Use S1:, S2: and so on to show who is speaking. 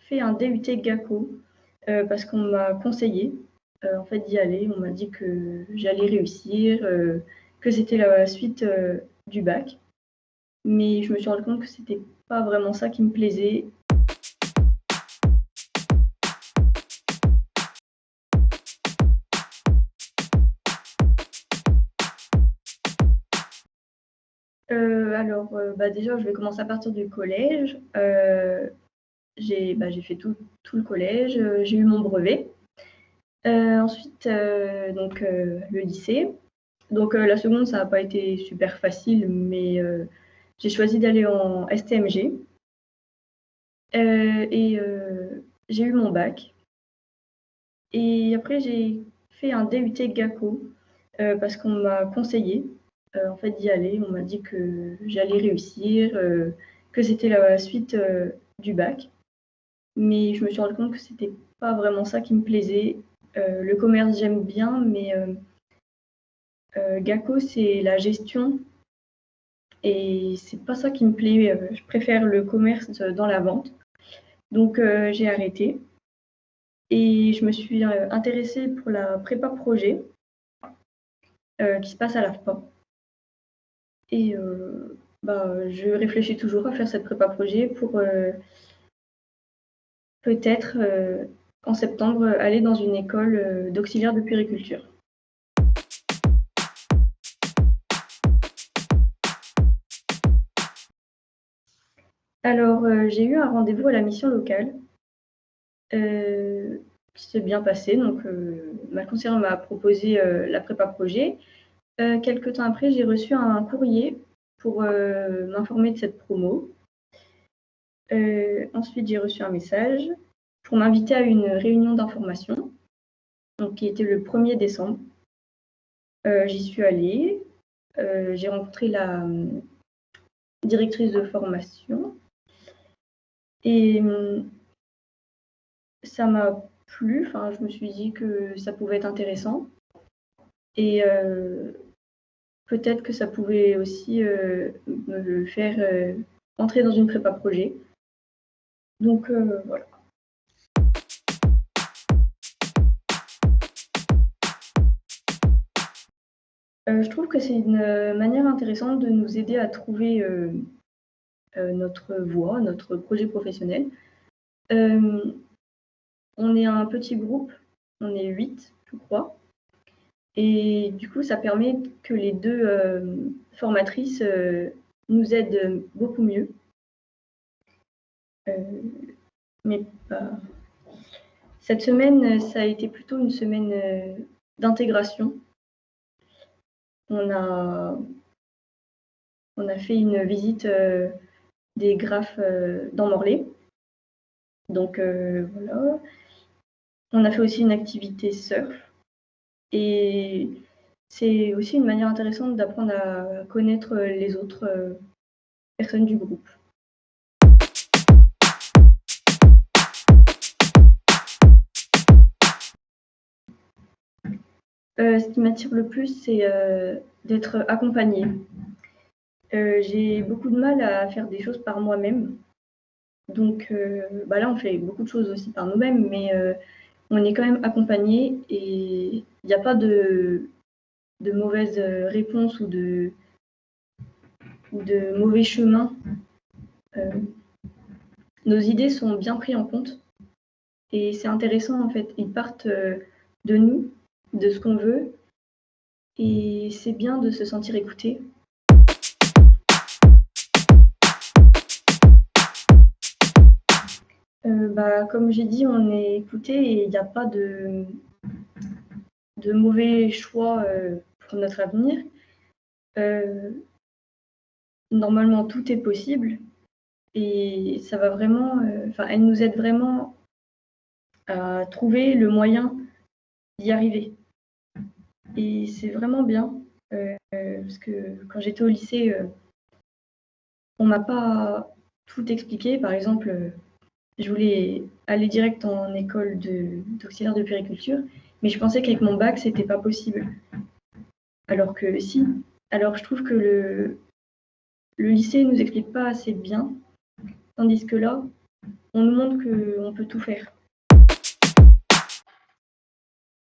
S1: fait un DUT GACO parce qu'on m'a conseillé en fait d'y aller. On m'a dit que j'allais réussir, que c'était la suite du bac. Mais je me suis rendu compte que c'était pas vraiment ça qui me plaisait. Déjà, je vais commencer à partir du collège. J'ai fait tout le collège, j'ai eu mon brevet. Ensuite, le lycée. Donc la seconde, ça n'a pas été super facile, mais j'ai choisi d'aller en STMG. J'ai eu mon bac. Et après, j'ai fait un DUT GACO parce qu'on m'a conseillé en fait d'y aller. On m'a dit que j'allais réussir, que c'était la suite du bac. Mais je me suis rendu compte que c'était pas vraiment ça qui me plaisait. Le commerce, j'aime bien, mais GACO, c'est la gestion et c'est pas ça qui me plaît. Je préfère le commerce dans la vente. Donc j'ai arrêté et je me suis intéressée pour la prépa projet qui se passe à l'AFPA. Et je réfléchis toujours à faire cette prépa projet pour peut-être en septembre aller dans une école d'auxiliaire de puériculture. Alors, j'ai eu un rendez-vous à la mission locale qui s'est bien passé. Donc, ma conseillère m'a proposé la prépa projet. Quelque temps après, j'ai reçu un courrier pour m'informer de cette promo. Ensuite, j'ai reçu un message pour m'inviter à une réunion d'information, donc qui était le 1er décembre. J'y suis allée. J'ai rencontré la directrice de formation et ça m'a plu. Enfin, je me suis dit que ça pouvait être intéressant et peut-être que ça pouvait aussi me faire entrer dans une prépa projet. Donc voilà. Je trouve que c'est une manière intéressante de nous aider à trouver notre voie, notre projet professionnel. On est un petit groupe, on est 8, je crois. Et du coup, ça permet que les deux formatrices nous aident beaucoup mieux. Mais cette semaine, ça a été plutôt une semaine d'intégration. On a fait une visite des graphes dans Morlaix. Donc voilà. On a fait aussi une activité surf. Et c'est aussi une manière intéressante d'apprendre à connaître les autres personnes du groupe. Ce qui m'attire le plus, c'est d'être accompagnée. J'ai beaucoup de mal à faire des choses par moi-même. Donc là, on fait beaucoup de choses aussi par nous-mêmes, mais on est quand même accompagné et il n'y a pas de mauvaises réponses ou de mauvais chemins. Nos idées sont bien prises en compte et c'est intéressant en fait. Ils partent de nous, de ce qu'on veut et c'est bien de se sentir écouté. Comme j'ai dit, on est écouté et il n'y a pas de mauvais choix pour notre avenir. Normalement, tout est possible et ça va vraiment. Elle nous aide vraiment à trouver le moyen d'y arriver. Et c'est vraiment bien parce que quand j'étais au lycée, on m'a pas tout expliqué. Par exemple, je voulais aller direct en école d'auxiliaire de puériculture, mais je pensais qu'avec mon bac, c'était pas possible. Alors que si. Alors je trouve que le lycée nous explique pas assez bien, tandis que là, on nous montre qu'on peut tout faire.